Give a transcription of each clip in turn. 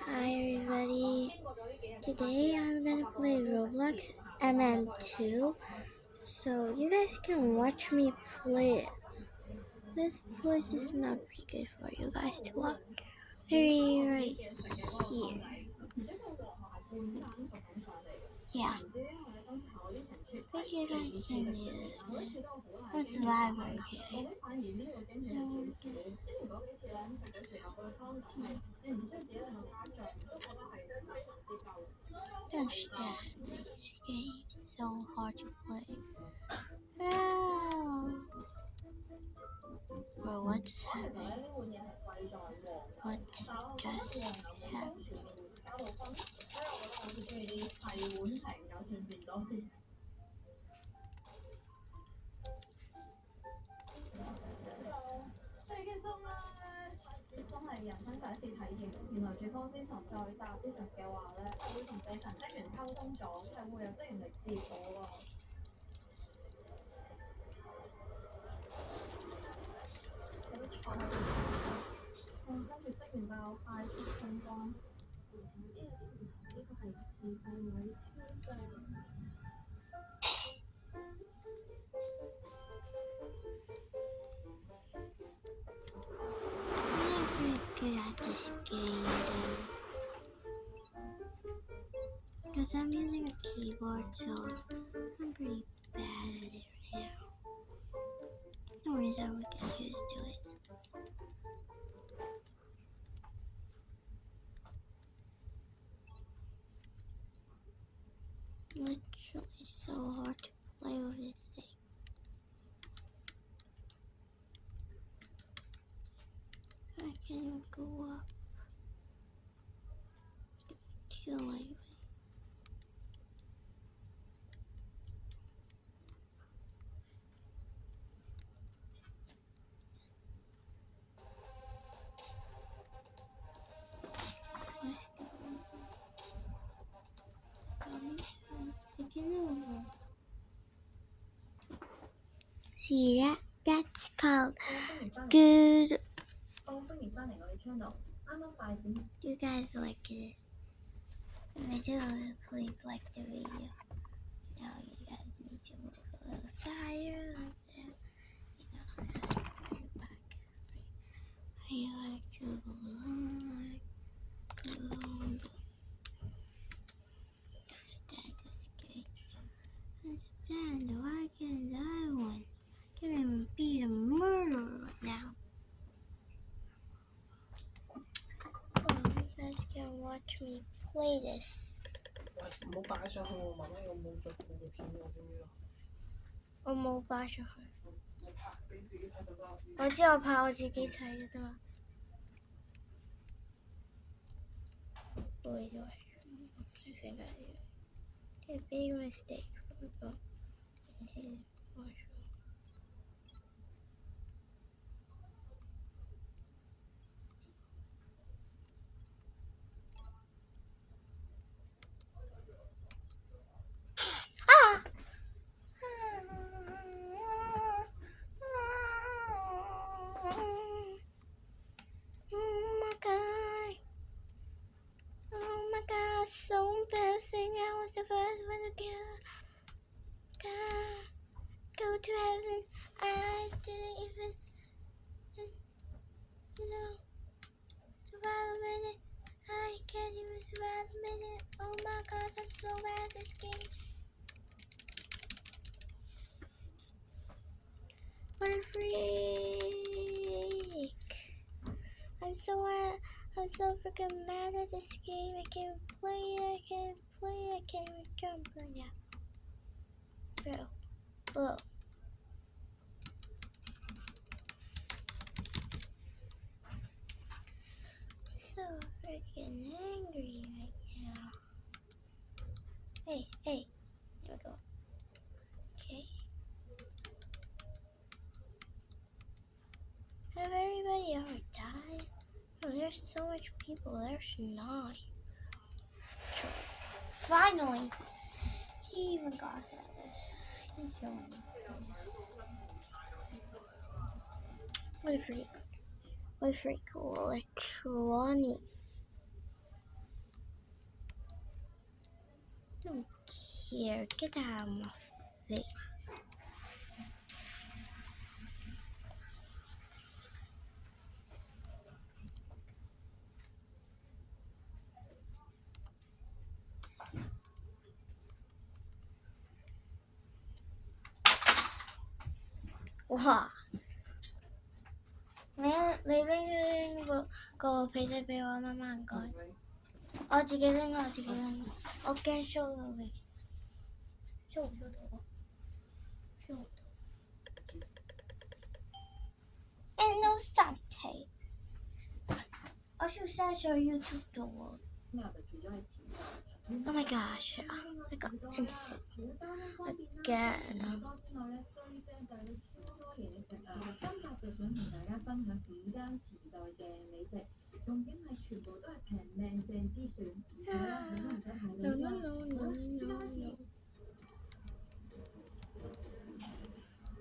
Hi everybody, today I'm gonna play Roblox MM2, so you guys can watch me play it. This place is not pretty good for you guys to watch. Very right here. Yeah, I think you guys can do it. A survivor, okay? Understand this game is so hard to play. Oh. Bro, what just happened? What just happened? I'm not very good at this game though, because I'm using a keyboard, so I'm pretty bad at it right now. No worries, I will get used to it. Literally so hard to play with this thing. I can't even go up. Kill anybody. Let's go. The sun is taking over. See that? That's called good. Do you guys like this? If you do, please like the video. Now you guys need to move a little higher like that. You know, that's right back. I like to like boom. Stand this gate. Stand, why can't I win? Can't even beat a murderer right now. Well, you guys can watch me play this. 唔好擺上去喎，媽媽有冇着過嘅片我知唔知啊？我冇擺上去，你拍俾自己睇就得。我知我拍我自己睇嘅啫嘛。Boys washroom. I think I did a big mistake for going in his washroom. Ah! Oh my god, so embarrassing. I was the first one to go to heaven. I didn't even, survive a minute. I can't even survive a minute. Oh my gosh, I'm so bad at this game. What a freak. I'm so freaking mad at this game. I can't play it, I can't even jump right now. Bro. Whoa. So freaking angry right now. Hey, there we go. Okay. Have everybody ever died? Oh, there's so much people. There's 9. Finally, he even got his. He's showing. What a freak. What a freak. Electronic. here. Get out of my face.哇！你拎個被仔俾我，媽媽唔該。我自己拎，我驚 show 到你。show 唔 show 到啊？show 唔到。And no Sunday。我 show 晒上 YouTube 度喎。Oh my gosh! I got instant again. 重點係全部都係平靚正之選，而且咧你都唔使排隊啦。好啦，即刻開始。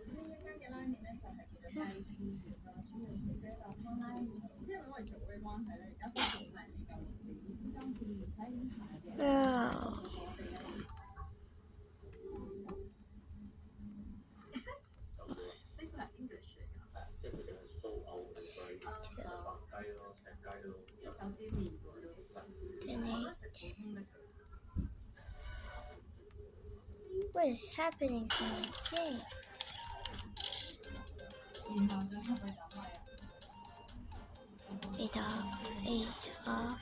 呢一間嘅拉麵咧就係其實低資源啦，主要食嘅白湯拉麵，即係因為做嘅關係咧，而家都仲係未夠啲，暫時唔使點排嘅。呢個係 English 嚟㗎。即係佢哋係蘇歐嘅雞咯，赤雞咯，有椒麵嗰種。我食普通嘅。What is happening to my game? 然後再出去就開啊。8 off.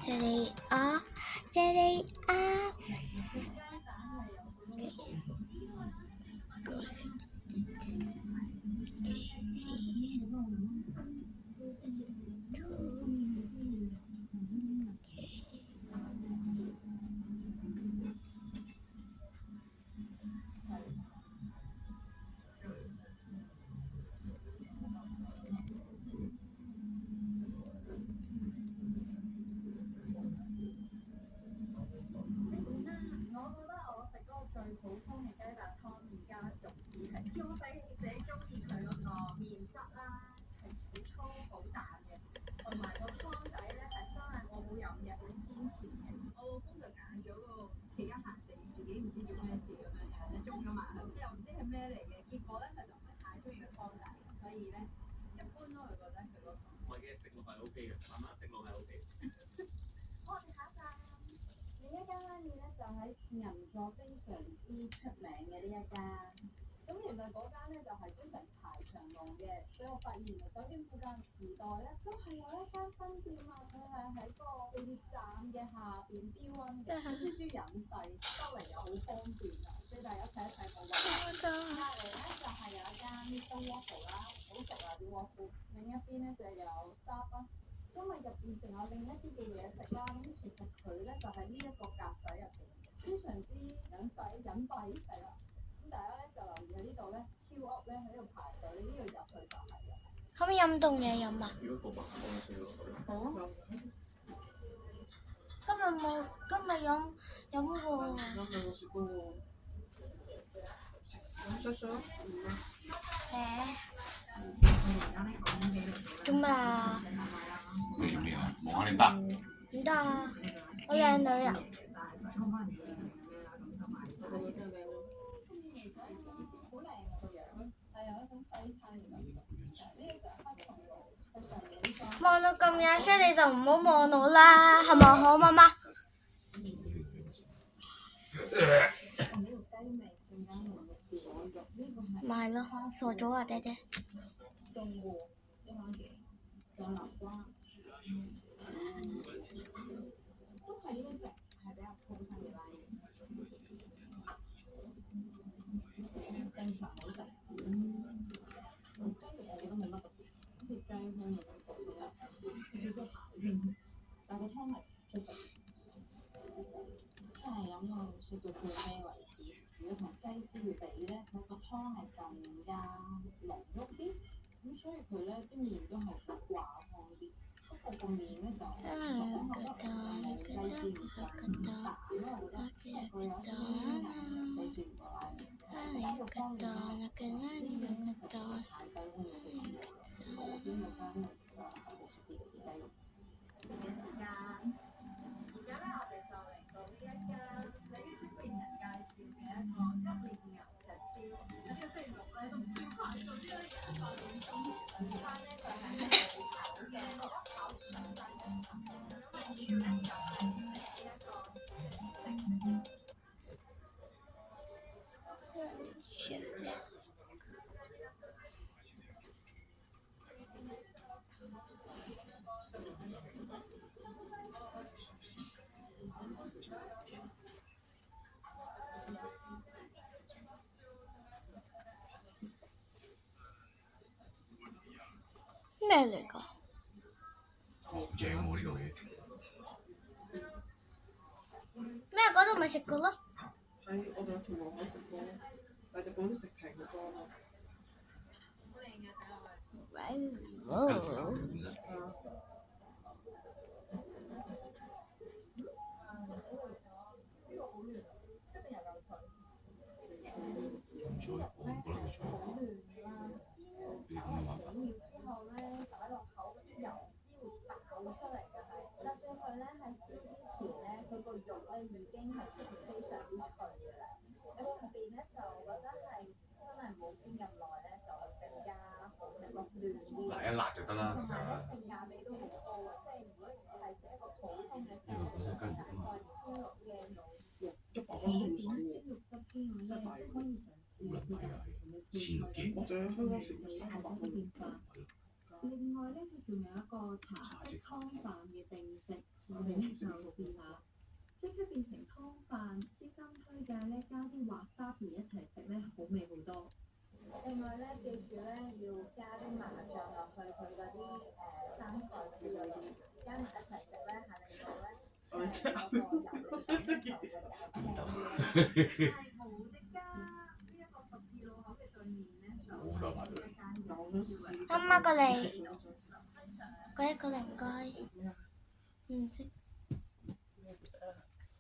Set it off. Set it off. Okay. Go fix it.銀座非常之出名嘅呢一間，咁其實嗰間咧就係經常排長龍嘅，所以我發現原來酒店附近時代咧都係有一間分店啊，佢係喺個地鐵站嘅下邊標溫嘅，有少少隱世，周圍又好方便啊，所以大家睇一睇個位。隔離咧就係有一間 Mr. Waffle 啦，好熟啊啲 waffle，另一邊咧就有 Starbucks。因為入邊仲有另一啲嘅嘢食啦，咁其實佢咧就喺呢一個格仔入邊，非常之隱蔽，係啦。咁大家咧就留意喺呢度咧 queue up 咧喺度排隊，呢度入去就係啦。可唔可以飲凍嘢飲啊？好啊。今日飲過。飲兩雪糕喎。飲水水咯。做咩啊？望下你得。唔得啊！我靚女啊！望到咁樣衰，你就唔好望我啦，係咪好媽媽？咪係咯，傻咗啊，爹爹！都係呢一隻係比較粗身嘅拉麵，正常好食。雞肉我覺得冇乜特別，好似雞香冇乜特別，有少少鹹添，但個湯係出色。真係飲到食到最尾為止。如果同雞之魚比咧，佢個湯係更加濃郁啲，咁所以佢咧啲麵都係掛湯啲。不過個麵咧就雞之魚咁淡咯，我覺得即係佢有啲煙韌嘅雞之魚個拉麵。雞肉方面咧，呢邊咧就食蟹雞胸肉嘅感覺，嗰邊嗰間係好食啲嘅啲雞肉。嘅時間，而家咧我哋就嚟到呢一間喺 YouTube 咩嚟㗎？好正喎呢度嘢。咩嗰度咪食過咯？喺我哋有條路可以食過，但係日本都食平好多咯。哇！唔錯，我唔覺得佢錯。你咁嘅玩法。之後咧擺落口嗰啲油脂會爆出嚟嘅係，就算佢咧係燒之前咧，佢個肉咧已經係出面非常之脆嘅啦。咁入邊咧就覺得係真係冇煎咁耐咧，就會更加好食咯，嫩啲。嗱一辣就得啦，其實。同埋咧性價比都好高啊！即係如果係食一個普通嘅西餐，大概1600嘅肉。100蚊都唔使喎，肉汁之外咧，都可以嘗試好撚抵啊！係16幾。我哋喺香港食過300蚊。另外咧，佢仲有一個茶即湯飯嘅定食，我哋咧就試下，即刻變成湯飯，私心推介咧加啲滑沙皮一齊食咧，好味好多。另外咧，記住咧要加啲麻醬落去佢嗰啲生菜絲裏邊，加埋一齊食咧，係令到咧嗰個油膩嘅感覺會減輕。係好的㗎，呢一個十字路口嘅對面咧就好多排隊。啱啱過嚟，過嚟唔該。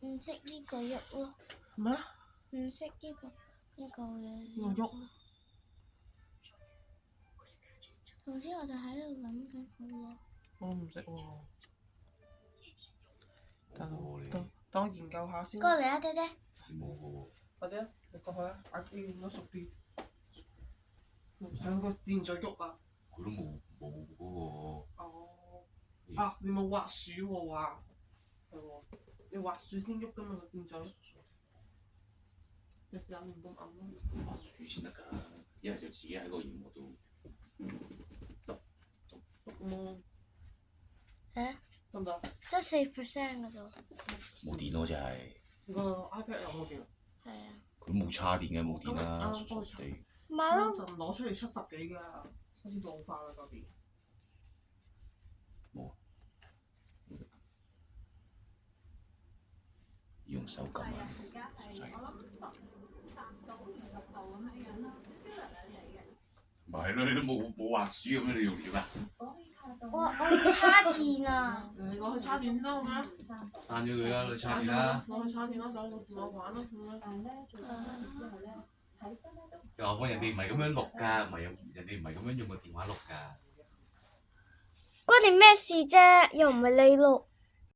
唔識呢個喐咯。咩？唔識呢個嘢。呢個喐。頭先我就喺度諗緊好耐。我唔識喎。等我研究下先。過嚟啊，爹爹。你冇嘅喎。或者你過去啊，眼鏡應該熟啲。想個箭嘴喐啊！佢都冇嗰個。哦。啊！你冇滑鼠喎話。係喎，你滑鼠先喐㗎嘛個箭嘴。你試下亂咁按咯。滑鼠先得㗎，一係就自己喺個螢幕度。篤咯。誒？得唔得？即係4% 嗰度。冇電咯，就係。個 iPad 有冇電？係啊。佢冇叉電嘅，冇電啦，傻傻地。咪咯。就攞出嚟70幾㗎，好似老化啦嗰邊。冇。用手撳啊！而家係我諗10到20度咁樣樣啦，少少涼涼地嘅。咪係咯，你都冇滑鼠咁樣，你用點啊？我要叉電啊！你攞去叉電先啦，好嗎？刪咗佢啦，你叉電啦。攞去叉電啦，等我玩啦，咁樣。但係咧，做翻之後咧，睇真咧都。又話人哋唔係咁樣錄㗎，人哋唔係咁樣用個電話錄㗎。關你咩事啫？又唔係你錄。